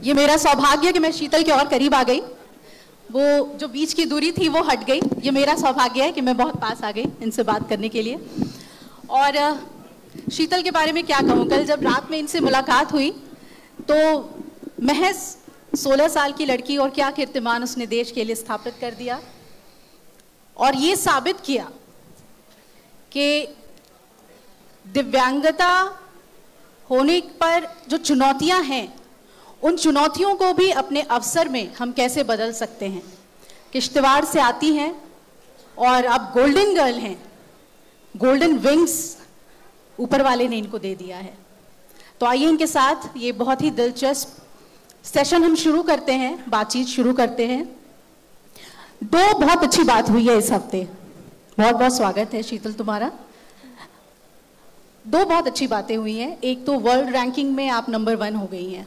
ये मेरा सौभाग्य कि मैं शीतल के और करीब आ गई, वो जो बीच की दूरी थी वो हट गई। ये मेरा सौभाग्य है कि मैं बहुत पास आ गई इनसे बात करने के लिए। और शीतल के बारे में क्या कहूँ, कल जब रात में इनसे मुलाकात हुई तो महज 16 साल की लड़की और क्या कीर्तिमान उसने देश के लिए स्थापित कर दिया और ये साबित किया कि दिव्यांगता होने पर जो चुनौतियां हैं उन चुनौतियों को भी अपने अवसर में हम कैसे बदल सकते हैं। किश्तवाड़ से आती हैं और अब गोल्डन गर्ल हैं, गोल्डन विंग्स ऊपर वाले ने इनको दे दिया है। तो आइए इनके साथ ये बहुत ही दिलचस्प सेशन हम शुरू करते हैं, बातचीत शुरू करते हैं। दो बहुत अच्छी बात हुई है इस हफ्ते, बहुत बहुत स्वागत है शीतल तुम्हारा। दो बहुत अच्छी बातें हुई हैं। एक तो वर्ल्ड रैंकिंग में आप नंबर 1 हो गई हैं।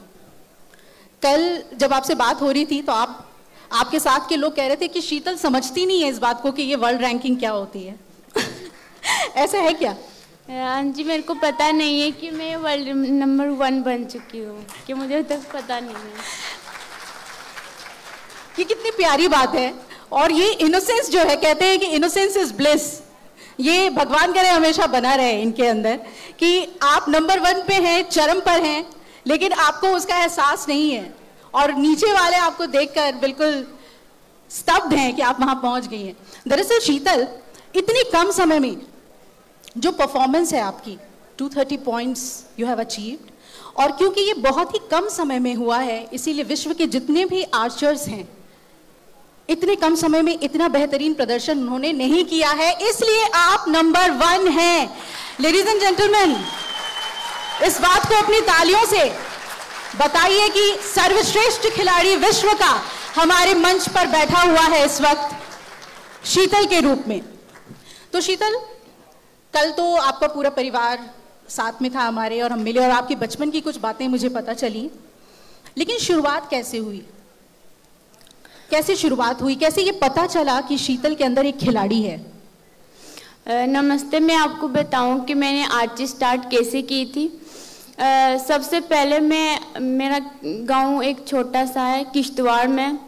कल जब आपसे बात हो रही थी तो आपके साथ के लोग कह रहे थे कि शीतल समझती नहीं है इस बात को कि ये वर्ल्ड रैंकिंग क्या होती है। ऐसा है क्या? हाँ जी, मेरे को पता नहीं है कि मैं वर्ल्ड नंबर 1 बन चुकी हूँ, कि मुझे तक पता नहीं है। ये कितनी प्यारी बात है। और ये इनोसेंस जो है, कहते हैं कि इनोसेंस इज ब्लिस, ये भगवान करे हमेशा बना रहे इनके अंदर कि आप नंबर 1 पे हैं, चरम पर हैं, लेकिन आपको उसका एहसास नहीं है और नीचे वाले आपको देखकर बिल्कुल स्तब्ध हैं कि आप वहां पहुंच गई हैं। दरअसल शीतल, इतनी कम समय में जो परफॉर्मेंस है आपकी, 230 पॉइंट्स यू हैव अचीव्ड, और क्योंकि ये बहुत ही कम समय में हुआ है इसीलिए विश्व के जितने भी आर्चर्स हैं इतने कम समय में इतना बेहतरीन प्रदर्शन उन्होंने नहीं किया है, इसलिए आप नंबर 1 हैं। लेडीज एंड जेंटलमैन, इस बात को अपनी तालियों से बताइए कि सर्वश्रेष्ठ खिलाड़ी विश्व का हमारे मंच पर बैठा हुआ है इस वक्त शीतल के रूप में। तो शीतल, कल तो आपका पूरा परिवार साथ में था हमारे और हम मिले और आपकी बचपन की कुछ बातें मुझे पता चली, लेकिन शुरुआत कैसे हुई? कैसे शुरुआत हुई? कैसे ये पता चला कि शीतल के अंदर एक खिलाड़ी है? नमस्ते, मैं आपको बताऊं कि मैंने आर्चरी स्टार्ट कैसे की थी। सबसे पहले मेरा गांव एक छोटा सा है किश्तवाड़ में।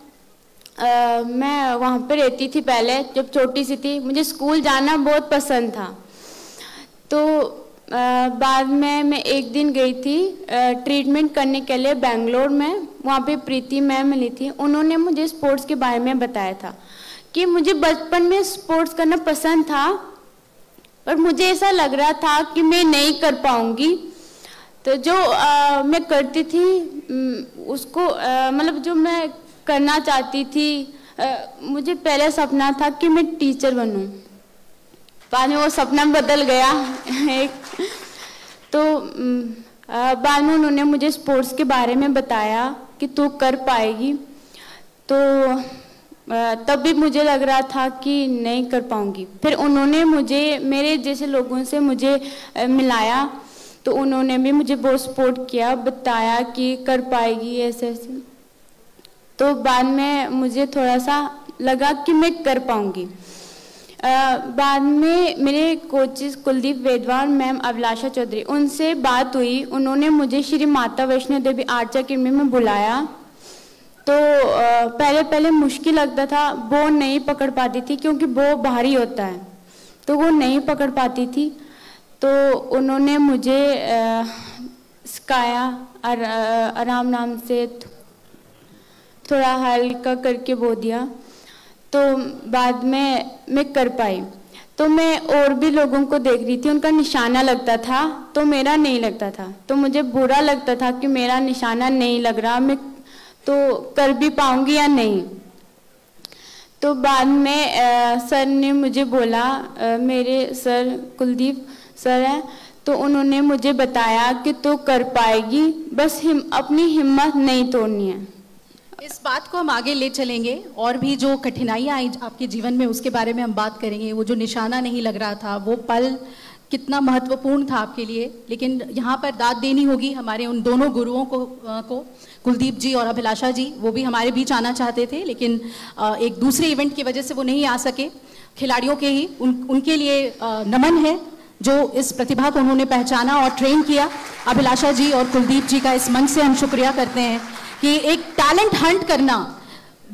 मैं वहाँ पे रहती थी पहले, जब छोटी सी थी। मुझे स्कूल जाना बहुत पसंद था। तो बाद में मैं एक दिन गई थी ट्रीटमेंट करने के लिए बेंगलोर में। वहाँ पे प्रीति मैम मिली थी। उन्होंने मुझे स्पोर्ट्स के बारे में बताया था कि मुझे बचपन में स्पोर्ट्स करना पसंद था, पर मुझे ऐसा लग रहा था कि मैं नहीं कर पाऊँगी। तो जो मैं करती थी उसको मतलब जो मैं करना चाहती थी, मुझे पहले सपना था कि मैं टीचर बनूं। बाद में वो सपना बदल गया एक। तो बाद में उन्होंने मुझे स्पोर्ट्स के बारे में बताया कि तू कर पाएगी। तो तब भी मुझे लग रहा था कि नहीं कर पाऊंगी। फिर उन्होंने मुझे मेरे जैसे लोगों से मुझे मिलाया, तो उन्होंने भी मुझे बहुत सपोर्ट किया, बताया कि कर पाएगी ऐसे ऐसे। तो बाद में मुझे थोड़ा सा लगा कि मैं कर पाऊंगी। बाद में मेरे कोचेस कुलदीप वेदवान मैम, अभिलाषा चौधरी, उनसे बात हुई। उन्होंने मुझे श्री माता वैष्णो देवी आर्चरी अकेडमी में बुलाया। तो पहले मुश्किल लगता था, वो नहीं पकड़ पाती थी क्योंकि वो भारी होता है, तो वो नहीं पकड़ पाती थी। तो उन्होंने मुझे सिखाया, आराम नाम से थोड़ा हल्का करके वो दिया। तो बाद में मैं कर पाई। तो मैं और भी लोगों को देख रही थी, उनका निशाना लगता था तो मेरा नहीं लगता था। तो मुझे बुरा लगता था कि मेरा निशाना नहीं लग रहा, मैं तो कर भी पाऊंगी या नहीं। तो बाद में सर ने मुझे बोला, मेरे सर कुलदीप सर हैं, तो उन्होंने मुझे बताया कि तू कर पाएगी, बस अपनी हिम्मत नहीं तोड़नी है। इस बात को हम आगे ले चलेंगे और भी जो कठिनाइयाँ आई आपके जीवन में उसके बारे में हम बात करेंगे। वो जो निशाना नहीं लग रहा था, वो पल कितना महत्वपूर्ण था आपके लिए। लेकिन यहाँ पर दाद देनी होगी हमारे उन दोनों गुरुओं को कुलदीप जी और अभिलाषा जी। वो भी हमारे बीच आना चाहते थे लेकिन एक दूसरे इवेंट की वजह से वो नहीं आ सके। खिलाड़ियों के ही उनके लिए नमन है जो इस प्रतिभा को उन्होंने पहचाना और ट्रेन किया। अभिलाषा जी और कुलदीप जी का इस मंच से हम शुक्रिया करते हैं कि एक टैलेंट हंट करना,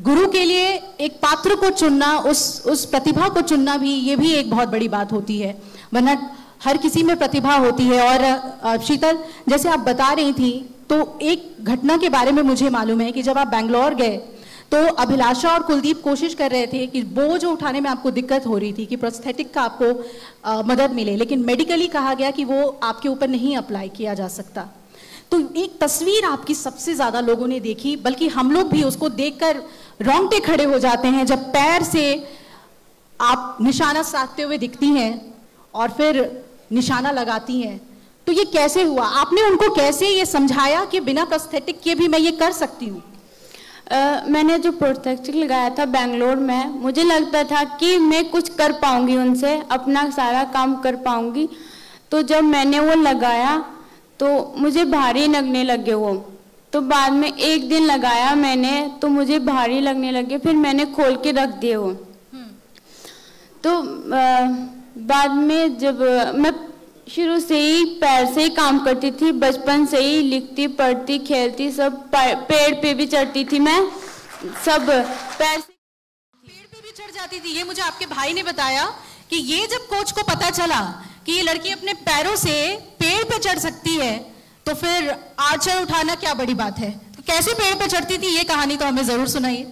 गुरु के लिए एक पात्र को चुनना, उस प्रतिभा को चुनना भी, ये भी एक बहुत बड़ी बात होती है, वरना हर किसी में प्रतिभा होती है। और शीतल, जैसे आप बता रही थी, तो एक घटना के बारे में मुझे मालूम है कि जब आप बैंगलोर गए तो अभिलाषा और कुलदीप कोशिश कर रहे थे कि बोझ उठाने में आपको दिक्कत हो रही थी कि प्रोस्थेटिक का आपको मदद मिले, लेकिन मेडिकली कहा गया कि वो आपके ऊपर नहीं अप्लाई किया जा सकता। तो एक तस्वीर आपकी सबसे ज़्यादा लोगों ने देखी, बल्कि हम लोग भी उसको देखकर रोंगटे खड़े हो जाते हैं, जब पैर से आप निशाना साधते हुए दिखती हैं और फिर निशाना लगाती हैं। तो ये कैसे हुआ? आपने उनको कैसे ये समझाया कि बिना प्रोस्थेटिक के भी मैं ये कर सकती हूँ? मैंने जो प्रोस्थेटिक लगाया था बेंगलोर में, मुझे लगता था कि मैं कुछ कर पाऊंगी, उनसे अपना सारा काम कर पाऊंगी। तो जब मैंने वो लगाया तो मुझे भारी लगने लगे वो। तो बाद में एक दिन लगाया मैंने तो मुझे भारी लगने लगे, फिर मैंने खोल के रख दिए वो। तो बाद में जब मैं शुरू से ही पैर से ही काम करती थी, बचपन से ही लिखती पढ़ती खेलती सब, पेड़ पे भी चढ़ती थी मैं, सब पैर पे भी चढ़ जाती थी। ये मुझे आपके भाई ने बताया कि ये जब कोच को पता चला कि ये लड़की अपने पैरों से पेड़ पे चढ़ सकती है, तो फिर आर्चर उठाना क्या बड़ी बात है। तो कैसे पेड़ पे चढ़ती थी, ये कहानी तो हमें जरूर सुनाइए।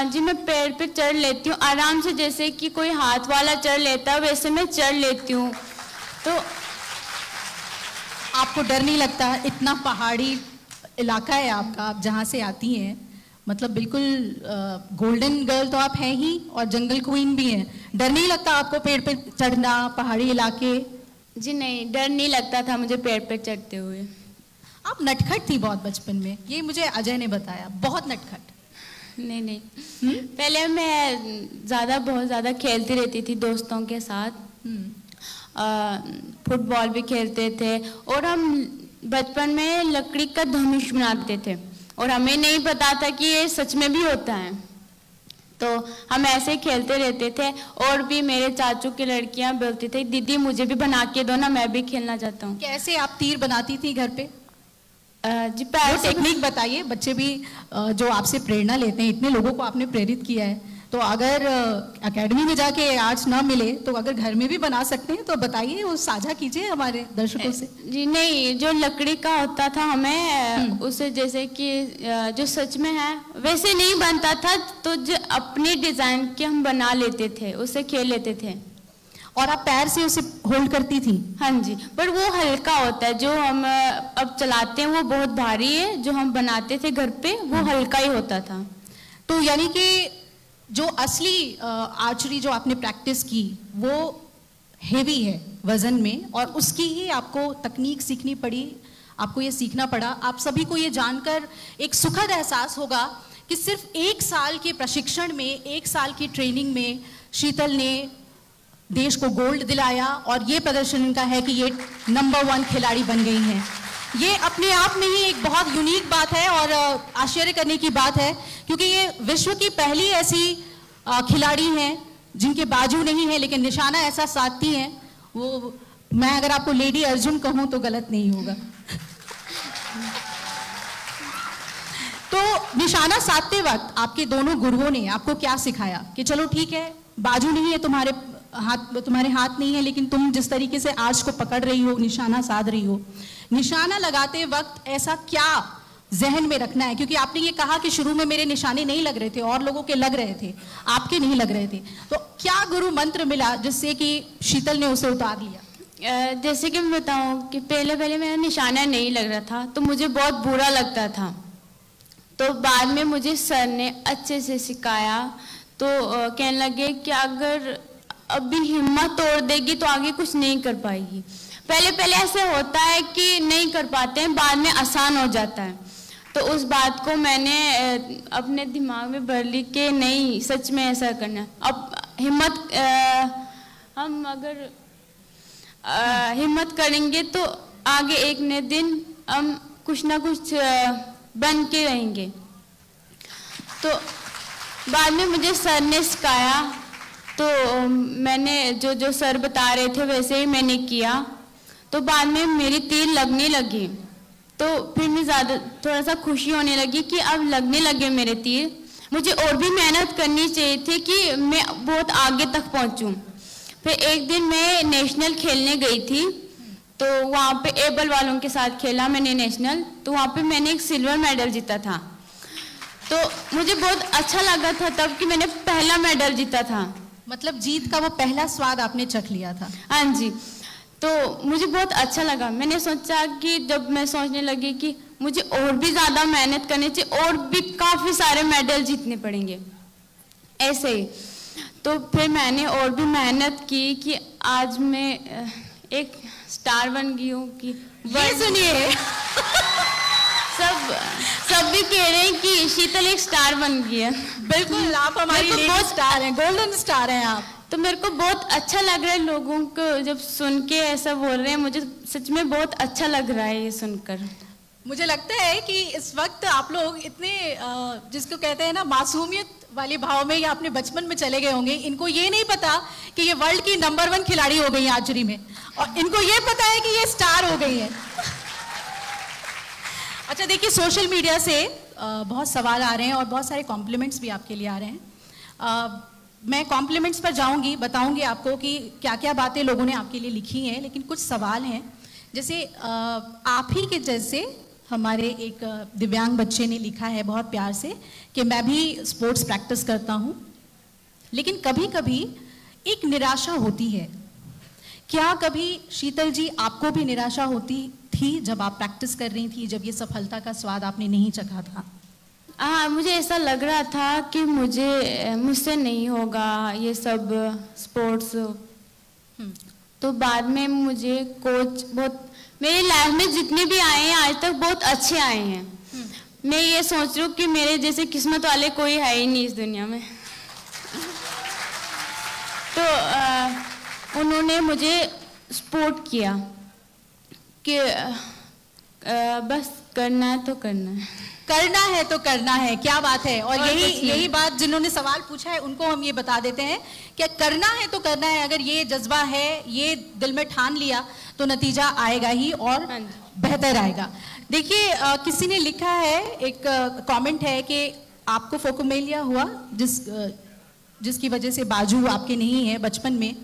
जी मैं पेड़ पे चढ़ लेती हूँ आराम से, जैसे कि कोई हाथ वाला चढ़ लेता है वैसे मैं चढ़ लेती हूँ। तो आपको डर नहीं लगता? इतना पहाड़ी इलाका है आपका, आप जहाँ से आती हैं, मतलब बिल्कुल गोल्डन गर्ल तो आप हैं ही और जंगल क्वीन भी हैं। डर नहीं लगता आपको पेड़ पे चढ़ना, पहाड़ी इलाके? जी नहीं, डर नहीं लगता था मुझे पेड़ पे चढ़ते हुए। आप नटखट थी बहुत बचपन में, ये मुझे अजय ने बताया, बहुत नटखट। नहीं पहले मैं बहुत ज़्यादा खेलती रहती थी दोस्तों के साथ, फुटबॉल भी खेलते थे, और हम बचपन में लकड़ी का धनुष बनाते थे और हमें नहीं पता था कि ये सच में भी होता है। तो हम ऐसे खेलते रहते थे, और भी मेरे चाचू की लड़कियां बोलती थी दीदी मुझे भी बना के दो ना, मैं भी खेलना चाहता हूँ। कैसे आप तीर बनाती थी घर पे? जी पैर टेक्निक बताइए, बच्चे भी जो आपसे प्रेरणा लेते हैं, इतने लोगों को आपने प्रेरित किया है, तो अगर एकेडमी में जाके आर्ट्स ना मिले तो अगर घर में भी बना सकते हैं तो बताइए, वो साझा कीजिए हमारे दर्शकों से। जी नहीं, जो लकड़ी का होता था हमें उसे जैसे कि जो सच में है वैसे नहीं बनता था, तो जो अपने डिजाइन के हम बना लेते थे, उसे खेल लेते थे। और आप पैर से उसे होल्ड करती थी? हाँ जी, पर वो हल्का होता है, जो हम अब चलाते हैं वो बहुत भारी है, जो हम बनाते थे घर पे वो हल्का ही होता था। तो यानी कि जो असली आर्चरी जो आपने प्रैक्टिस की वो हेवी है वजन में, और उसकी ही आपको तकनीक सीखनी पड़ी, आपको ये सीखना पड़ा। आप सभी को ये जानकर एक सुखद एहसास होगा कि सिर्फ 1 साल के प्रशिक्षण में, 1 साल की ट्रेनिंग में शीतल ने देश को गोल्ड दिलाया, और ये प्रदर्शन इनका है कि ये नंबर 1 खिलाड़ी बन गई हैं। ये अपने आप में ही एक बहुत यूनिक बात है और आश्चर्य करने की बात है, क्योंकि ये विश्व की पहली ऐसी खिलाड़ी हैं जिनके बाजू नहीं है लेकिन निशाना ऐसा साधती हैं। वो मैं अगर आपको लेडी अर्जुन कहूँ तो गलत नहीं होगा। तो निशाना साधते वक्त आपके दोनों गुरुओं ने आपको क्या सिखाया कि चलो ठीक है, बाजू नहीं है तुम्हारे हाथ नहीं है, लेकिन तुम जिस तरीके से आर्च को पकड़ रही हो, निशाना साध रही हो, निशाना लगाते वक्त ऐसा क्या जहन में रखना है? क्योंकि आपने ये कहा कि शुरू में मेरे निशाने नहीं लग रहे थे, और लोगों के लग रहे थे, आपके नहीं लग रहे थे, तो क्या गुरु मंत्र मिला जिससे कि शीतल ने उसे उतार लिया? जैसे कि मैं बताऊं कि पहले मेरा निशाना नहीं लग रहा था तो मुझे बहुत बुरा लगता था, तो बाद में मुझे सर ने अच्छे से सिखाया, तो कहने लगे कि अगर अभी हिम्मत तोड़ देगी तो आगे कुछ नहीं कर पाएगी। पहले ऐसे होता है कि नहीं कर पाते हैं, बाद में आसान हो जाता है। तो उस बात को मैंने अपने दिमाग में भर ली कि नहीं, सच में ऐसा करना। अब हम अगर हिम्मत करेंगे तो आगे एक न दिन हम कुछ ना कुछ बन के रहेंगे। तो बाद में मुझे सर ने सिखाया, तो मैंने जो सर बता रहे थे वैसे ही मैंने किया, तो बाद में मेरी तीर लगने लगी। तो तो फिर मैं ज़्यादा थोड़ा सा खुशी होने लगी कि अब लगने लगे मेरे तीर, मुझे और भी मेहनत करनी चाहिए थी कि मैं बहुत आगे तक पहुंचूं। फिर एक दिन मैं नेशनल खेलने गई थी, तो वहाँ पे एबल वालों के साथ खेला मैंने नेशनल, तो वहाँ पे मैंने एक सिल्वर मेडल जीता था। तो मुझे बहुत अच्छा लगा था तब कि मैंने पहला मेडल जीता था। मतलब जीत का वो पहला स्वाद आपने चख लिया था? हाँ जी, तो मुझे बहुत अच्छा लगा। मैंने सोचा कि जब मैं सोचने लगी कि मुझे और भी ज़्यादा मेहनत करनी चाहिए और भी काफ़ी सारे मेडल जीतने पड़ेंगे ऐसे ही, तो फिर मैंने और भी मेहनत की कि आज मैं एक स्टार बन गई हूँ। कि ये सुनिए सब भी कह रहे हैं कि शीतल एक स्टार बन गई है। बिल्कुल, आप हमारी बहुत स्टार हैं, गोल्डन स्टार हैं आप। तो मेरे को बहुत अच्छा लग रहा है, लोगों को जब सुन के ऐसा बोल रहे हैं, मुझे सच में बहुत अच्छा लग रहा है ये सुनकर। मुझे लगता है कि इस वक्त आप लोग इतने जिसको कहते हैं ना मासूमियत वाले भाव में या अपने बचपन में चले गए होंगे। इनको ये नहीं पता कि ये वर्ल्ड की नंबर 1 खिलाड़ी हो गई है आर्चरी में, और इनको ये पता है कि ये स्टार हो गई है। अच्छा देखिए, सोशल मीडिया से बहुत सवाल आ रहे हैं और बहुत सारे कॉम्प्लीमेंट्स भी आपके लिए आ रहे हैं। मैं कॉम्प्लीमेंट्स पर जाऊंगी, बताऊंगी आपको कि क्या क्या बातें लोगों ने आपके लिए लिखी हैं, लेकिन कुछ सवाल हैं। जैसे आप ही के जैसे हमारे एक दिव्यांग बच्चे ने लिखा है बहुत प्यार से कि मैं भी स्पोर्ट्स प्रैक्टिस करता हूँ, लेकिन कभी कभी एक निराशा होती है। क्या कभी शीतल जी आपको भी निराशा होती थी जब आप प्रैक्टिस कर रही थी, जब ये सफलता का स्वाद आपने नहीं चखा था? हाँ, मुझे ऐसा लग रहा था कि मुझसे नहीं होगा ये सब स्पोर्ट्स। तो बाद में मुझे कोच बहुत, मेरी लाइफ में जितने भी आए हैं आज तक बहुत अच्छे आए हैं। मैं ये सोच रही हूँ कि मेरे जैसे किस्मत वाले कोई है ही नहीं इस दुनिया में। तो उन्होंने मुझे सपोर्ट किया कि बस करना है तो करना है, करना है तो करना है। क्या बात है। और यही बात जिन्होंने सवाल पूछा है उनको हम ये बता देते हैं कि करना है तो करना है। अगर ये जज्बा है, ये दिल में ठान लिया, तो नतीजा आएगा ही और बेहतर आएगा। देखिए, किसी ने लिखा है, एक कमेंट है कि आपको फोकोमेलिया हुआ जिसकी वजह से बाजू आपके नहीं है बचपन में,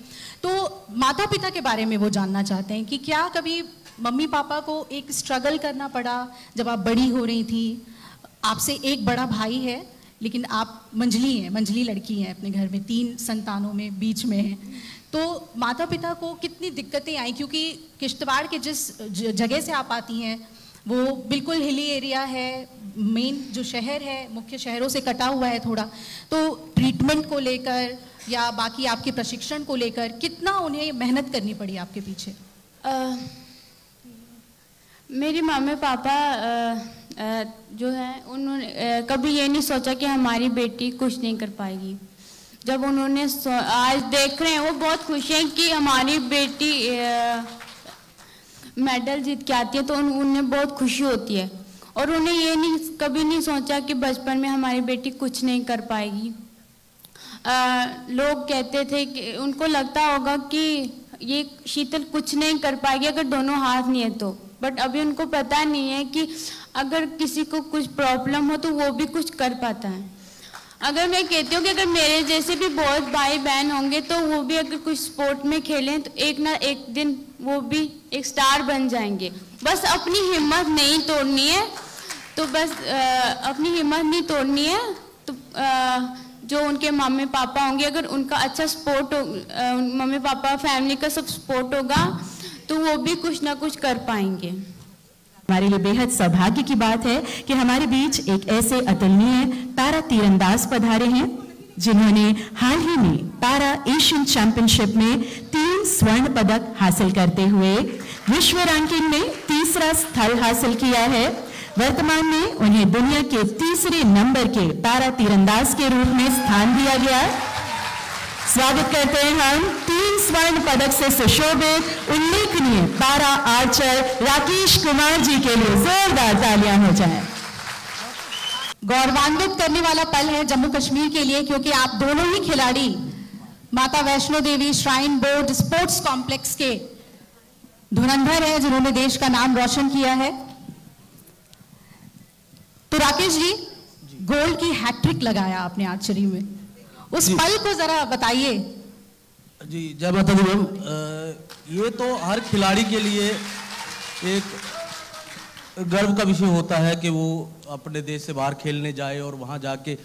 तो माता पिता के बारे में वो जानना चाहते हैं कि क्या कभी मम्मी पापा को एक स्ट्रगल करना पड़ा जब आप बड़ी हो रही थी? आपसे एक बड़ा भाई है, लेकिन आप मंझली लड़की हैं अपने घर में, 3 संतानों में बीच में हैं। तो माता पिता को कितनी दिक्कतें आई? क्योंकि किश्तवाड़ के जिस जगह से आप आती हैं वो बिल्कुल हिली एरिया है, मेन जो शहर है मुख्य शहरों से कटा हुआ है थोड़ा। तो ट्रीटमेंट को लेकर या बाकी आपके प्रशिक्षण को लेकर कितना उन्हें मेहनत करनी पड़ी आपके पीछे? मेरी मम्मी पापा जो है उन्होंने कभी ये नहीं सोचा कि हमारी बेटी कुछ नहीं कर पाएगी। जब उन्होंने आज देख रहे हैं वो बहुत खुश हैं कि हमारी बेटी मेडल जीत के आती है, तो उन्हें बहुत खुशी होती है। और उन्हें ये कभी नहीं सोचा कि बचपन में हमारी बेटी कुछ नहीं कर पाएगी। लोग कहते थे कि उनको लगता होगा कि ये शीतल कुछ नहीं कर पाएगी अगर दोनों हाथ नहीं है तो, बट अभी उनको पता नहीं है कि अगर किसी को कुछ प्रॉब्लम हो तो वो भी कुछ कर पाता है। अगर मैं कहती हूँ कि अगर मेरे जैसे भी बहुत भाई बहन होंगे तो वो भी अगर कुछ स्पोर्ट में खेलें तो एक ना एक दिन वो भी एक स्टार बन जाएंगे। बस अपनी हिम्मत नहीं तोड़नी है, तो बस अपनी हिम्मत नहीं तोड़नी है। तो जो उनके मम्मी पापा होंगे, अगर उनका अच्छा सपोर्ट हो, मम्मी पापा फैमिली का सब सपोर्ट होगा तो वो भी कुछ ना कुछ कर पाएंगे। हमारे लिए बेहद सौभाग्य की बात है कि हमारे बीच एक ऐसे अतुलनीय पैरा तीरंदाज पधारे हैं जिन्होंने हाल ही में पैरा एशियन चैंपियनशिप में 3 स्वर्ण पदक हासिल करते हुए विश्व रैंकिंग में 3रा स्थल हासिल किया है। वर्तमान में उन्हें दुनिया के 3रे नंबर के पैरा तीरंदाज के रूप में स्थान दिया गया। स्वागत करते हैं हम 3 स्वर्ण पदक से सुशोभित उल्लेखनीय पैरा आर्चर राकेश कुमार जी के लिए जोरदार तालियां हो जाएं। गौरवान्वित करने वाला पल है जम्मू कश्मीर के लिए, क्योंकि आप दोनों ही खिलाड़ी माता Vaishno Devi shrine board sports complex के धुरंधर हैं जिन्होंने देश का नाम रोशन किया है। तो राकेश जी, गोल्ड की हैट्रिक लगाया आपने आर्चरी में, उस पल को जरा बताइए। जी जय माता दी मैम। ये तो हर खिलाड़ी के लिए एक गर्व का विषय होता है कि वो अपने देश से बाहर खेलने जाए और वहाँ जाके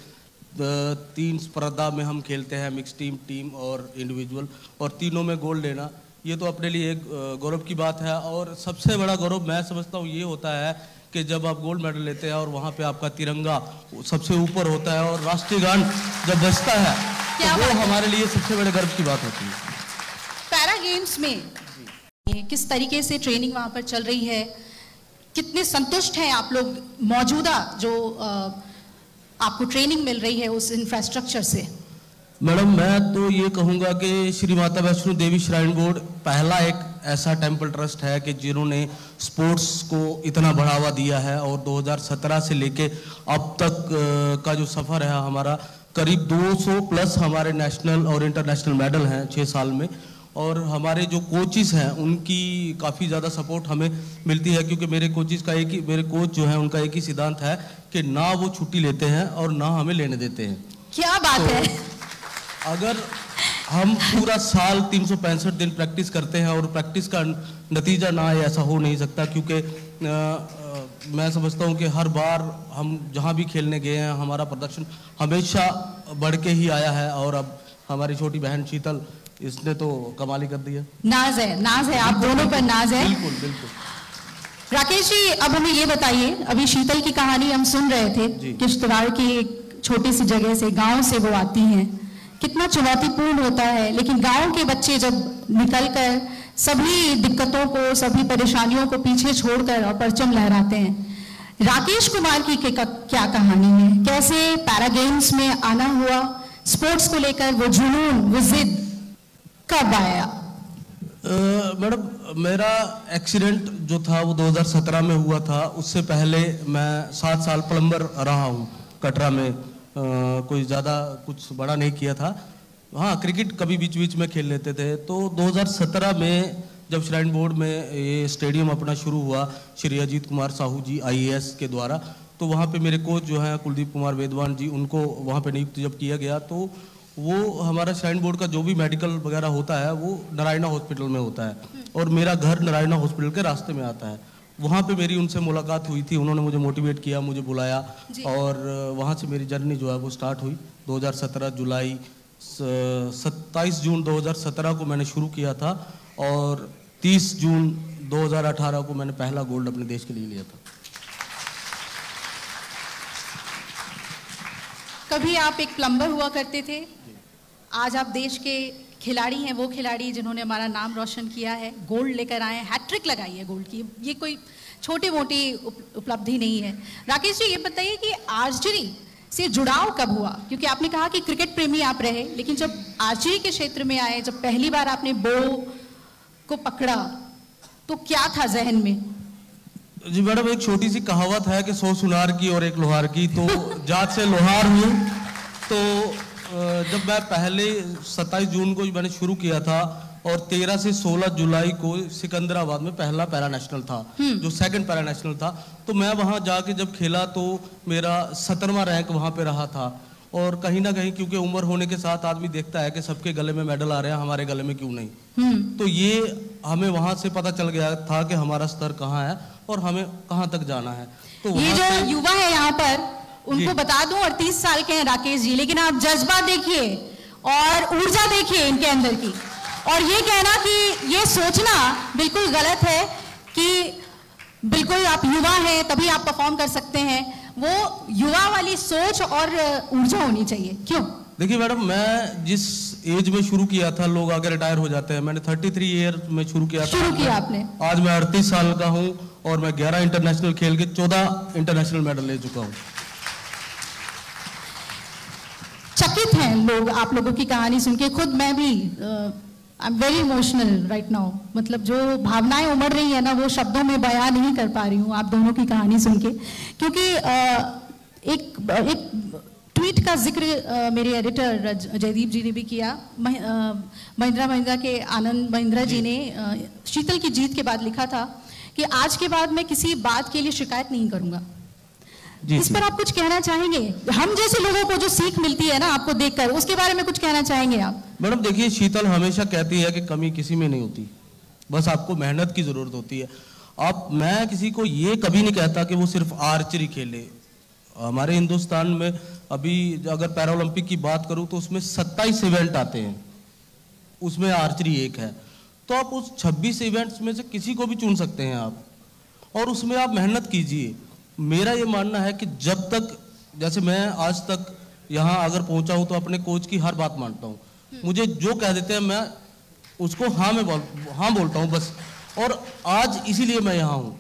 3 स्पर्धा में हम खेलते हैं, मिक्स टीम और इंडिविजुअल, और तीनों में गोल्ड लेना, ये तो अपने लिए एक गौरव की बात है। और सबसे बड़ा गौरव मैं समझता हूँ ये होता है कि जब आप गोल्ड मेडल लेते हैं और वहाँ पे आपका तिरंगा सबसे ऊपर होता है और राष्ट्रीय गान जब बजता है तो वो हमारे लिए सबसे बड़े गर्व की बात होती है। पैरा गेम्स में किस तरीके से ट्रेनिंग वहाँ पर चल रही है, कितने संतुष्ट हैं आप लोग मौजूदा जो आपको ट्रेनिंग मिल रही है उस इंफ्रास्ट्रक्चर से? मैडम मैं तो ये कहूँगा कि श्री माता वैष्णो देवी श्राइन बोर्ड पहला एक ऐसा टेम्पल ट्रस्ट है कि जिन्होंने स्पोर्ट्स को इतना बढ़ावा दिया है, और 2017 से लेके अब तक का जो सफ़र है हमारा, करीब 200 प्लस हमारे नेशनल और इंटरनेशनल मेडल हैं 6 साल में। और हमारे जो कोचिस हैं उनकी काफ़ी ज़्यादा सपोर्ट हमें मिलती है, क्योंकि मेरे कोच जो हैं उनका एक ही सिद्धांत है कि ना वो छुट्टी लेते हैं और ना हमें लेने देते हैं। क्या बात है। अगर हम पूरा साल 365 दिन प्रैक्टिस करते हैं और प्रैक्टिस का नतीजा ना आए, ऐसा हो नहीं सकता, क्योंकि मैं समझता हूँ कि हर बार हम जहाँ भी खेलने गए हैं हमारा प्रदर्शन हमेशा बढ़ के ही आया है। और अब हमारी छोटी बहन शीतल, इसने तो कमाल ही कर दिया। नाज है आप दोनों पर नाज है। बिल्कुल बिल्कुल। राकेश जी, अब हमें ये बताइए, अभी शीतल की कहानी हम सुन रहे थे, किश्तवाड़ की एक छोटी सी जगह से, गांव से वो आती हैं, कितना चुनौतीपूर्ण होता है, लेकिन गांव के बच्चे जब निकलकर सभी दिक्कतों को, सभी परेशानियों को पीछे छोड़कर और परचम लहराते हैं। राकेश कुमार की क्या कहानी है, कैसे पैरा गेम्स में आना हुआ, स्पोर्ट्स को लेकर वो जुनून, वो जिद कब आया? मैडम मेरा एक्सीडेंट जो था वो 2017 में हुआ था। उससे पहले मैं 7 साल प्लम्बर रहा हूँ कटरा में। कोई ज़्यादा कुछ बड़ा नहीं किया था, हाँ क्रिकेट कभी बीच बीच में खेल लेते थे। तो 2017 में जब श्राइन बोर्ड में ये स्टेडियम अपना शुरू हुआ श्री अजीत कुमार साहू जी IAS के द्वारा, तो वहाँ पे मेरे कोच जो हैं कुलदीप कुमार वेदवान जी, उनको वहाँ पे नियुक्त जब किया गया, तो वो हमारा श्राइन बोर्ड का जो भी मेडिकल वगैरह होता है वो नारायणा हॉस्पिटल में होता है, और मेरा घर नारायणा हॉस्पिटल के रास्ते में आता है। वहाँ पे मेरी उनसे मुलाकात हुई थी, उन्होंने मुझे मोटिवेट किया, मुझे बुलाया, और वहाँ से मेरी जर्नी जो है वो स्टार्ट हुई। 2017 जुलाई 27 जून 2017 को मैंने शुरू किया था, और 30 जून 2018 को मैंने पहला गोल्ड अपने देश के लिए लिया था। कभी आप एक प्लम्बर हुआ करते थे, आज आप देश के खिलाड़ी हैं, वो खिलाड़ी जिन्होंने हमारा नाम रोशन किया है, गोल्ड लेकर आए हैं, हैट्रिक लगाई है गोल्ड की। ये कोई छोटी मोटी उपलब्धि नहीं है। राकेश जी, ये बताइए कि आर्चरी से जुड़ाव कब हुआ? क्योंकि आपने कहा कि क्रिकेट प्रेमी आप रहे, लेकिन जब आर्चरी के क्षेत्र में आए, जब पहली बार आपने बो को पकड़ा, तो क्या था जहन में? जी मैडम, एक छोटी सी कहावत है कि 100 सुनार की और 1 लोहार की, तो जात से लोहार हूँ। तो जब मैं पहले 27 जून को मैंने शुरू किया था, और 13 से 16 जुलाई को सिकंदराबाद में पहला पैरा नेशनल था, जो सेकंड पैरा नेशनल था। तो मैं वहाँ जाके जब खेला तो मेरा 17वां रैंक वहाँ पे रहा था। और कहीं ना कहीं क्योंकि उम्र होने के साथ आदमी देखता है कि सबके गले में मेडल आ रहे हैं, हमारे गले में क्यों नहीं। तो ये हमें वहाँ से पता चल गया था कि हमारा स्तर कहाँ है और हमें कहाँ तक जाना है। तो ये जो युवा है यहाँ पर, उनको बता दूं 38 साल के हैं राकेश जी, लेकिन आप जज्बा देखिए और ऊर्जा देखिए इनके अंदर की, और ये कहना कि ये सोचना बिल्कुल गलत है कि बिल्कुल आप युवा हैं तभी आप परफॉर्म कर सकते हैं। वो युवा वाली सोच और ऊर्जा होनी चाहिए। क्यों? देखिए मैडम, मैं जिस एज में शुरू किया था, लोग आगे रिटायर हो जाते हैं, मैंने 33 ईयर में शुरू किया आपने। आज मैं 38 साल का हूँ और मैं 11 इंटरनेशनल खेल के 14 इंटरनेशनल मेडल ले चुका हूँ। चकित हैं लोग आप लोगों की कहानी सुन के। खुद मैं भी I am very emotional right now. मतलब जो भावनाएं उमड़ रही है ना, वो शब्दों में बयां नहीं कर पा रही हूँ आप दोनों की कहानी सुन के, क्योंकि एक ट्वीट का जिक्र मेरे एडिटर जयदीप जी ने भी किया। महिंद्रा के आनंद महिंद्रा जी ने शीतल की जीत के बाद लिखा था कि आज के बाद मैं किसी बात के लिए शिकायत नहीं करूँगा। इस पर आप कुछ कहना चाहेंगे? हम जैसे लोगों को जो सीख मिलती है ना आपको देखकर, उसके बारे में कुछ कहना चाहेंगे आप? मैडम देखिए, शीतल हमेशा कहती है कि कमी किसी में नहीं होती, बस आपको मेहनत की जरूरत होती है। मैं किसी को ये कभी नहीं कहता कि वो सिर्फ आर्चरी खेले। हमारे हिंदुस्तान में अभी अगर पैरालंपिक की बात करूं तो उसमें 27 इवेंट आते हैं, उसमें आर्चरी एक है। तो आप उस 26 इवेंट्स में से किसी को भी चुन सकते हैं आप, और उसमें आप मेहनत कीजिए। मेरा ये मानना है कि जब तक, जैसे मैं आज तक यहाँ अगर पहुंचा हूं तो अपने कोच की हर बात मानता हूँ। मुझे जो कह देते हैं मैं उसको हाँ बोलता हूँ बस। और आज इसीलिए मैं यहाँ हूँ।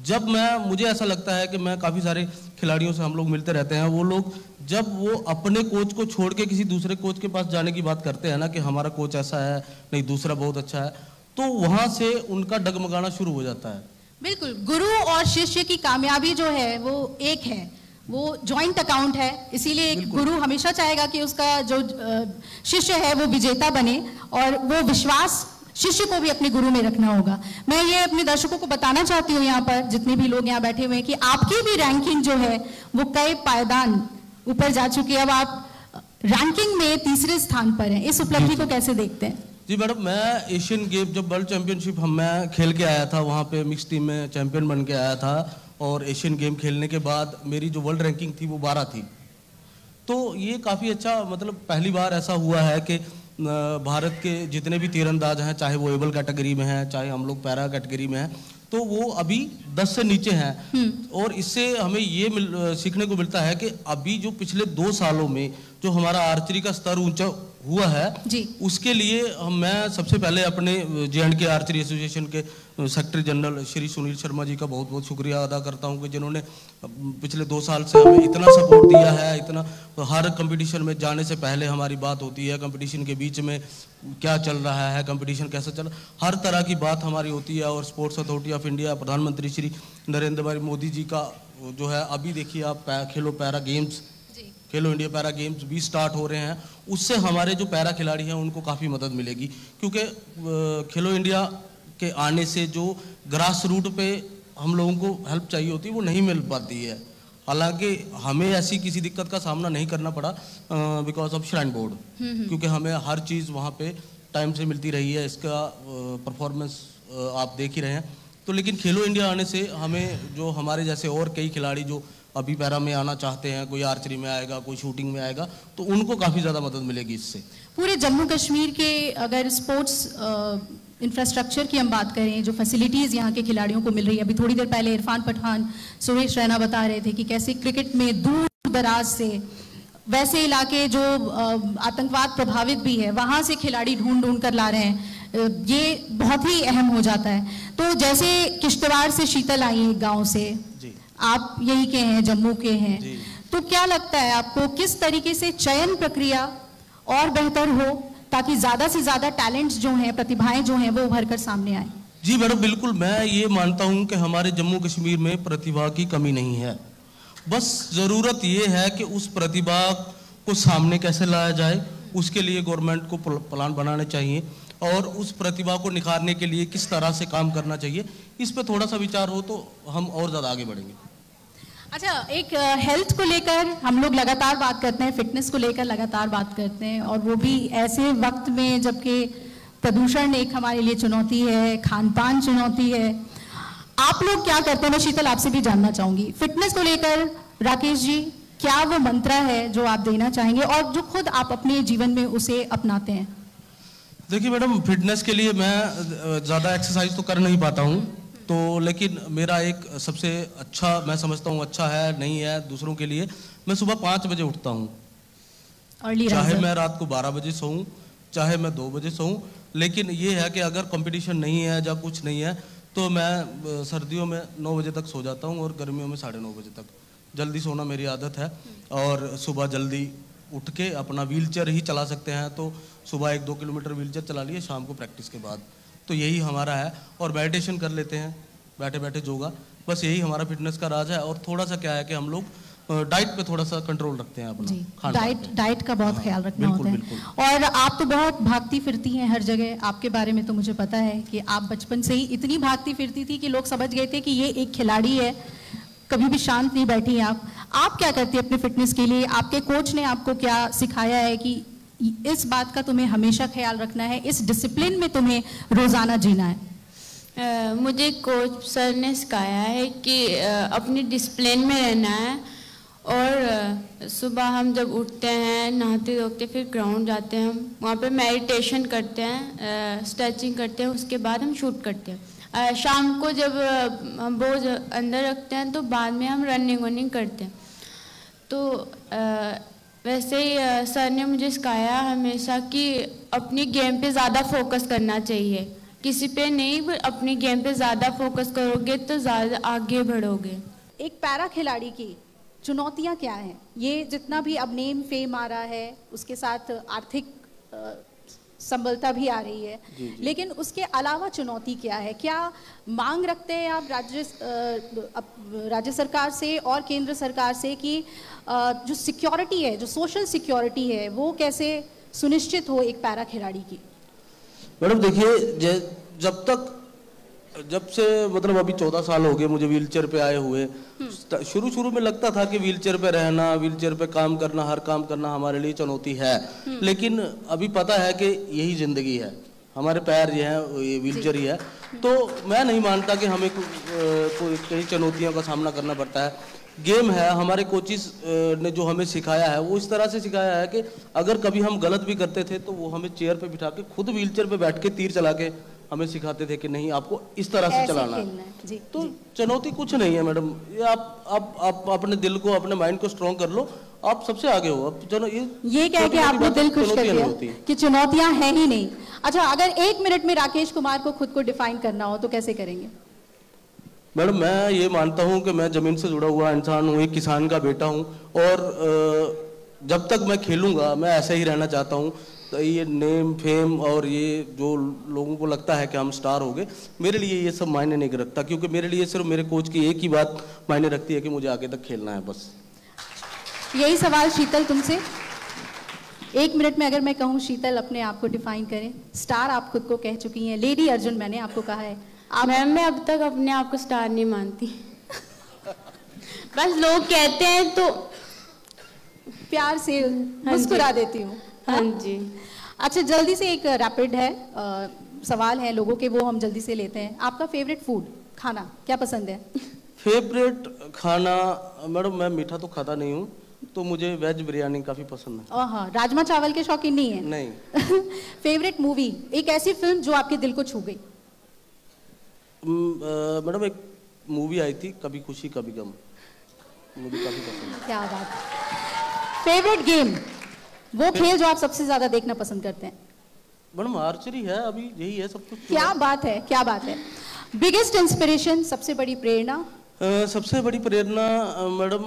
जब मुझे ऐसा लगता है कि मैं काफ़ी सारे खिलाड़ियों से हम लोग मिलते रहते हैं, वो लोग जब वो अपने कोच को छोड़ के किसी दूसरे कोच के पास जाने की बात करते हैं ना कि हमारा कोच ऐसा है, नहीं दूसरा बहुत अच्छा है, तो वहाँ से उनका डगमगाना शुरू हो जाता है। बिल्कुल, गुरु और शिष्य की कामयाबी जो है वो एक है, वो जॉइंट अकाउंट है। इसीलिए गुरु हमेशा चाहेगा कि उसका जो शिष्य है वो विजेता बने, और वो विश्वास शिष्य को भी अपने गुरु में रखना होगा। मैं ये अपने दर्शकों को बताना चाहती हूँ, यहाँ पर जितने भी लोग यहाँ बैठे हुए हैं, कि आपकी भी रैंकिंग जो है वो कई पायदान ऊपर जा चुकी है। अब आप रैंकिंग में तीसरे स्थान पर हैं। इस उपलब्धि को कैसे देखते हैं? जी मैडम, मैं एशियन गेम जब वर्ल्ड चैंपियनशिप मैं खेल के आया था, वहाँ पे मिक्स टीम में चैंपियन बन के आया था, और एशियन गेम खेलने के बाद मेरी जो वर्ल्ड रैंकिंग थी वो 12 थी। तो ये काफ़ी अच्छा, मतलब पहली बार ऐसा हुआ है कि भारत के जितने भी तीरंदाज हैं, चाहे वो एबल कैटेगरी में हैं, चाहे हम लोग पैरा कैटेगरी में हैं, तो वो अभी 10 से नीचे हैं। और इससे हमें ये सीखने को मिलता है कि अभी जो पिछले 2 सालों में जो हमारा आर्चरी का स्तर ऊंचा हुआ है जी, उसके लिए मैं सबसे पहले अपने J&K आर्चरी एसोसिएशन के सेक्रेटरी जनरल श्री सुनील शर्मा जी का बहुत बहुत शुक्रिया अदा करता हूं कि जिन्होंने पिछले 2 साल से हमें इतना सपोर्ट दिया है। इतना हर कंपटीशन में जाने से पहले हमारी बात होती है, कंपटीशन के बीच में क्या चल रहा है, कंपटीशन कैसा चल रहा है, हर तरह की बात हमारी होती है। और स्पोर्ट्स अथॉरिटी ऑफ इंडिया, प्रधानमंत्री श्री नरेंद्र भाई मोदी जी का जो है, अभी देखिए आप खेलो पैरा गेम्स, खेलो इंडिया पैरा गेम्स भी स्टार्ट हो रहे हैं, उससे हमारे जो पैरा खिलाड़ी हैं उनको काफ़ी मदद मिलेगी। क्योंकि खेलो इंडिया के आने से जो ग्रास रूट पे हम लोगों को हेल्प चाहिए होती है वो नहीं मिल पाती है। हालांकि हमें ऐसी किसी दिक्कत का सामना नहीं करना पड़ा बिकॉज ऑफ श्राइन बोर्ड, क्योंकि हमें हर चीज़ वहाँ पे टाइम से मिलती रही है। इसका परफॉर्मेंस आप देख ही रहे हैं। तो लेकिन खेलो इंडिया आने से हमें जो हमारे जैसे और कई खिलाड़ी जो अभी पैरा में आना चाहते हैं, कोई आर्चरी में आएगा, कोई शूटिंग में आएगा, तो उनको काफ़ी ज़्यादा मदद मिलेगी इससे। पूरे जम्मू कश्मीर के अगर स्पोर्ट्स इंफ्रास्ट्रक्चर की हम बात करें, जो फैसिलिटीज़ यहाँ के खिलाड़ियों को मिल रही है, अभी थोड़ी देर पहले इरफान पठान, सुरेश रैना बता रहे थे कि कैसे क्रिकेट में दूर दराज से वैसे इलाके जो आतंकवाद प्रभावित भी है, वहाँ से खिलाड़ी ढूंढ कर ला रहे हैं। ये बहुत ही अहम हो जाता है। तो जैसे किश्तवाड़ से शीतल आई गाँव से, आप यही के हैं, जम्मू के हैं, तो क्या लगता है आपको किस तरीके से चयन प्रक्रिया और बेहतर हो ताकि ज्यादा से ज्यादा टैलेंट्स जो हैं, प्रतिभाएं जो हैं, वो उभर कर सामने आए? जी मैडम, बिल्कुल मैं ये मानता हूं कि हमारे जम्मू कश्मीर में प्रतिभा की कमी नहीं है। बस जरूरत ये है कि उस प्रतिभा को सामने कैसे लाया जाए, उसके लिए गवर्नमेंट को प्लान बनाने चाहिए, और उस प्रतिभा को निखारने के लिए किस तरह से काम करना चाहिए, इस पे थोड़ा सा विचार हो तो हम और ज़्यादा आगे बढ़ेंगे। अच्छा, एक हेल्थ को लेकर हम लोग लगातार बात करते हैं, फिटनेस को लेकर लगातार बात करते हैं, और वो भी ऐसे वक्त में जबकि प्रदूषण एक हमारे लिए चुनौती है, खान पान चुनौती है। आप लोग क्या करते हैं? मैं शीतल आपसे भी जानना चाहूँगी, फिटनेस को लेकर राकेश जी क्या वो मंत्र है जो आप देना चाहेंगे और जो खुद आप अपने जीवन में उसे अपनाते हैं? देखिए मैडम, फिटनेस के लिए मैं ज़्यादा एक्सरसाइज तो कर नहीं पाता हूँ, तो लेकिन मेरा एक सबसे अच्छा, मैं समझता हूँ अच्छा है नहीं है दूसरों के लिए, मैं सुबह 5 बजे उठता हूँ, चाहे मैं रात को 12 बजे सोऊं, चाहे मैं 2 बजे सोऊं। लेकिन ये है कि अगर कंपटीशन नहीं है या कुछ नहीं है तो मैं सर्दियों में 9 बजे तक सो जाता हूँ और गर्मियों में 9:30 बजे तक। जल्दी सोना मेरी आदत है, और सुबह जल्दी उठ के अपना व्हीलचेयर ही चला सकते हैं, तो सुबह 1-2 किलोमीटर व्हीलचेयर चला लिए शाम को प्रैक्टिस के बाद, तो यही हमारा है। और मेडिटेशन कर लेते हैं बैठे बैठे, योगा, बस यही हमारा फिटनेस का राज है। और थोड़ा सा क्या है कि हम लोग डाइट पे थोड़ा सा कंट्रोल रखते हैं अपना, डाइट का बहुत ख्याल रखना होता है। और आप तो बहुत भागती फिरती हैं हर जगह, आपके बारे में तो मुझे पता है कि आप बचपन से ही इतनी भागती फिरती थी कि लोग समझ गए थे कि ये एक खिलाड़ी है, कभी भी शांत नहीं बैठी आप क्या करती हैं अपने फिटनेस के लिए? आपके कोच ने आपको क्या सिखाया है कि इस बात का तुम्हें हमेशा ख्याल रखना है, इस डिसिप्लिन में तुम्हें रोजाना जीना है? मुझे कोच सर ने सिखाया है कि अपनी डिसिप्लिन में रहना है, और सुबह हम जब उठते हैं, नहाते धोते फिर ग्राउंड जाते हैं, हम वहाँ पे मेडिटेशन करते हैं, स्ट्रेचिंग करते हैं, उसके बाद हम शूट करते हैं। शाम को जब हम बोझ अंदर रखते हैं तो बाद में हम रनिंग करते हैं। तो वैसे ही सर ने मुझे सिखाया हमेशा कि अपनी गेम पे ज़्यादा फोकस करना चाहिए, किसी पे नहीं, अपनी गेम पे ज़्यादा फोकस करोगे तो ज़्यादा आगे बढ़ोगे। एक पैरा खिलाड़ी की चुनौतियां क्या हैं? ये जितना भी अब नेम फेम आ रहा है, उसके साथ आर्थिक संबलता भी आ रही है, लेकिन उसके अलावा चुनौती क्या है? क्या मांग रखते हैं आप राज्य सरकार से और केंद्र सरकार से कि जो सिक्योरिटी है, जो सोशल सिक्योरिटी है, वो कैसे सुनिश्चित हो एक पैरा खिलाड़ी की? मैडम देखिए, जब से मतलब अभी 14 साल हो गए मुझे व्हीलचेयर पे आए हुए। शुरू में लगता था कि व्हीलचेयर पे रहना, व्हीलचेयर पे काम करना, हर काम करना हमारे लिए चुनौती है, लेकिन अभी पता है कि यही जिंदगी है, हमारे पैर ये हैं, ये व्हीलचेयर ही है। तो मैं नहीं मानता कि हमें कोई कई चुनौतियों का सामना करना पड़ता है। गेम है, हमारे कोचिस ने जो हमें सिखाया है वो इस तरह से सिखाया है कि अगर कभी हम गलत भी करते थे तो वो हमें चेयर पे बिठा के, खुद व्हीलचेयर पे बैठ के तीर चला के हमें सिखाते थे कि नहीं, आपको इस तरह से चलाना है। तो चुनौती कुछ नहीं है मैडम, ये आप अपने दिल को, अपने माइंड को स्ट्रॉन्ग कर लो, आप सबसे आगे हो। अब चलो ये कह के आपने दिल खुश कर दिया कि चुनौतियां हैं ही नहीं। अच्छा, अगर 1 मिनट में राकेश कुमार को खुद को डिफाइन करना हो तो कैसे करेंगे? मैडम मैं ये मानता हूँ कि मैं जमीन से जुड़ा हुआ इंसान हूँ, एक किसान का बेटा हूँ, और जब तक मैं खेलूंगा मैं ऐसे ही रहना चाहता हूँ। तो ये नेम फेम और ये जो लोगों को लगता है कि हम स्टार हो गए, मेरे लिए ये सब मायने नहीं रखता, क्योंकि मेरे लिए सिर्फ मेरे कोच की एक ही बात मायने रखती है कि मुझे आगे तक खेलना है, बस। यही सवाल शीतल तुमसे, 1 मिनट में अगर मैं कहूँ शीतल अपने आप को डिफाइन करें। स्टार आप खुद को कह चुकी हैं, लेडी अर्जुन मैंने आपको कहा है। मैम मैं अब तक अपने आप को स्टार नहीं मानती बस लोग कहते हैं तो प्यार से मुस्कुरा देती हूँ। हाँ जी। अच्छा, जल्दी से एक रैपिड है, सवाल है लोगों के, वो हम जल्दी से लेते हैं। आपका फेवरेट फूड, खाना क्या पसंद है? फेवरेट खाना मैडम, मैं मीठा तो खाता नहीं हूँ, तो मुझे वेज बिरयानी काफी पसंद है। हाँ, राजमा चावल के शौकीन नहीं है? नहीं। फेवरेट मूवी, एक ऐसी फिल्म जो आपके दिल को छू गई? मैडम एक मूवी आई थी, कभी खुशी कभी गम, मुझे काफी पसंद है। क्या बात। फेवरेट गेम, वो खेल जो आप सबसे ज्यादा देखना पसंद करते हैं? मैडम आर्चरी है, अभी यही है सब कुछ। क्या बात है, क्या बात है। बिगेस्ट इंस्पिरेशन, सबसे बड़ी प्रेरणा? सबसे बड़ी प्रेरणा मैडम,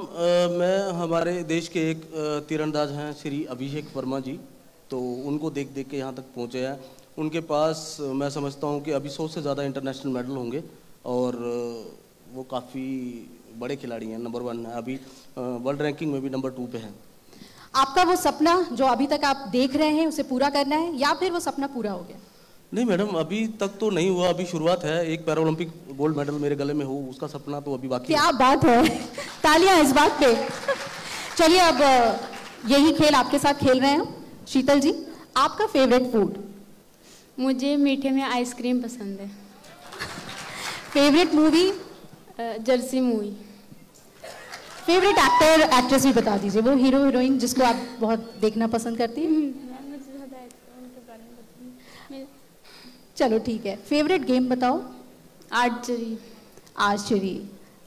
मैं हमारे देश के एक तीरंदाज हैं श्री अभिषेक वर्मा जी, तो उनको देख देख के यहाँ तक पहुँचे हैं। उनके पास मैं समझता हूँ कि अभी 100 से ज़्यादा इंटरनेशनल मेडल होंगे, और वो काफ़ी बड़े खिलाड़ी हैं, नंबर 1 है अभी, वर्ल्ड रैंकिंग में भी नंबर 2 पे हैं। आपका वो सपना जो अभी तक आप देख रहे हैं उसे पूरा करना है, या फिर वो सपना पूरा हो गया? नहीं मैडम, अभी तक तो नहीं हुआ, अभी शुरुआत है। एक पैरा ओलंपिक गोल्ड मेडल मेरे गले में हो, उसका सपना तो अभी बाकी है। क्या बात है, तालियां इस बात पे। चलिए, अब यही खेल आपके साथ खेल रहे हैं। शीतल जी, आपका फेवरेट फूड? मुझे मीठे में आइसक्रीम पसंद है। Favourite movie? Jersey movie. Favourite actor actress भी बता दीजिए, वो हीरो हीरोइन जिसको आप बहुत देखना पसंद करती हैं। चलो ठीक है, फेवरेट गेम बताओ। आर्चरी। आर्चरी,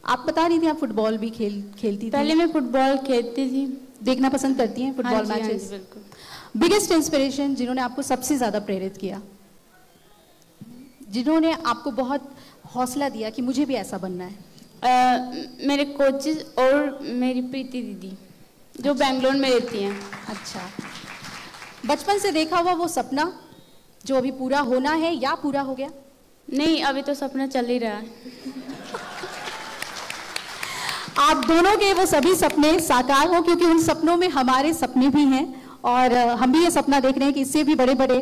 आप बता रही थी आप फुटबॉल भी खेलती थी? पहले मैं फुटबॉल खेलती थी। देखना पसंद करती हैं फुटबॉल मैचेस? बिल्कुल। बिगेस्ट इंस्पिरेशन, जिन्होंने आपको सबसे ज्यादा प्रेरित किया, जिन्होंने आपको बहुत हौसला दिया कि मुझे भी ऐसा बनना है? मेरे कोचेस और मेरी प्रीति दीदी जो बेंगलोर में रहती हैं। अच्छा, बचपन से देखा हुआ वो सपना जो अभी पूरा होना है, या पूरा हो गया? नहीं, अभी तो सपना चल ही रहा है। आप दोनों के वो सभी सपने साकार हो, क्योंकि उन सपनों में हमारे सपने भी हैं, और हम भी ये सपना देख रहे हैं कि इससे भी बड़े बड़े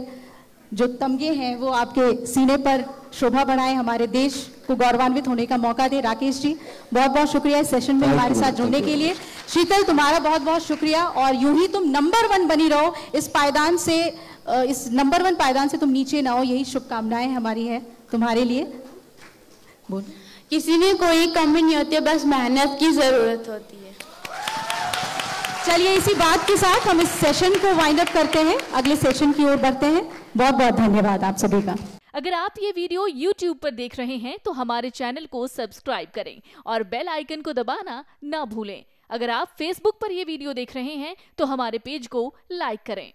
जो तमगे हैं वो आपके सीने पर शोभा बढ़ाए, हमारे देश को गौरवान्वित होने का मौका दे। राकेश जी बहुत बहुत शुक्रिया इस सेशन में हमारे साथ जुड़ने के लिए। शीतल तुम्हारा बहुत बहुत शुक्रिया, और यूं ही तुम नंबर 1 बनी रहो, इस पायदान से, इस नंबर 1 पायदान से तुम नीचे ना हो, यही शुभकामनाएं हमारी है तुम्हारे लिए। बोल। किसी में कोई कमी नहीं होती है, बस मेहनत की जरूरत होती है। चलिए इसी बात के साथ हम इस सेशन को वाइंड अप करते हैं, अगले सेशन की ओर बढ़ते हैं। बहुत बहुत धन्यवाद आप सभी का। अगर आप ये वीडियो YouTube पर देख रहे हैं तो हमारे चैनल को सब्सक्राइब करें और बेल आइकन को दबाना ना भूलें। अगर आप Facebook पर ये वीडियो देख रहे हैं तो हमारे पेज को लाइक करें।